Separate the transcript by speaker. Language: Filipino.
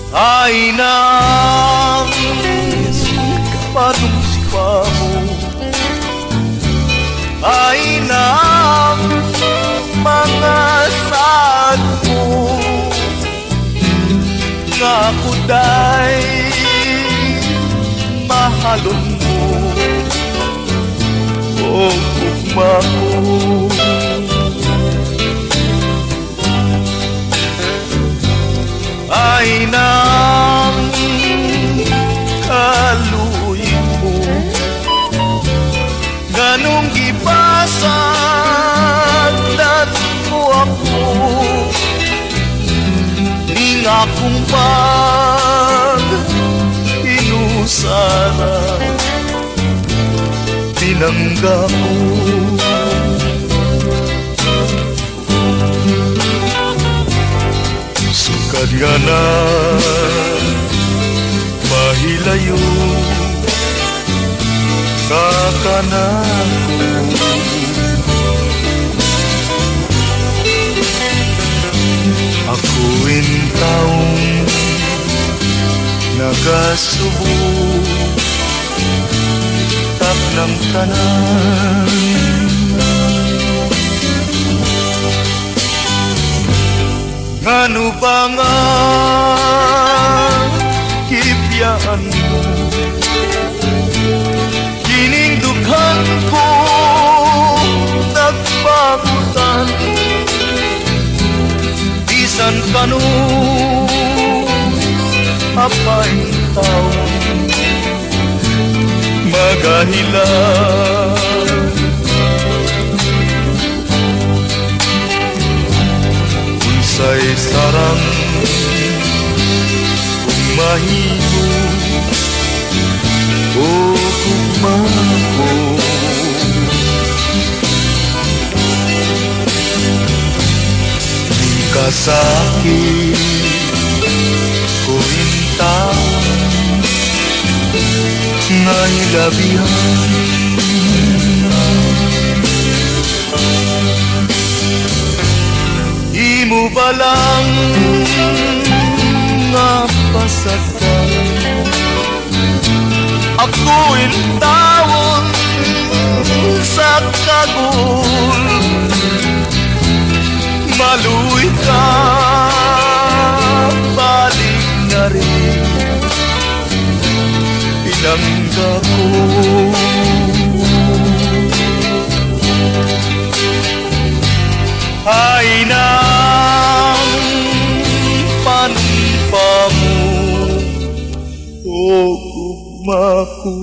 Speaker 1: ay nang panumpa mo, ay nang mga sad mo, nga ako day mahalon mo o ugma ko. Ay nang kaluy mo, ganong gipasagdan mo ako, ning akong pag-inusara, pinangga ko. Sukad nga na mahilayo kakanako, akuin taong nagasubo tak ng tanan. Ano ba nga kipyaan mo, kining dughan ko nagpagutan, bisan kanu apay tao magahilan. Unsay sarang kung mahimo o kumako, di ka sakit kuintawan nga ilabihan. Imo ba lang nga pasagdan, ako'y tawon sa kagul, maluwi ka balik na rin, pinangga ko. Ay nang panumpa mo o ugma ko.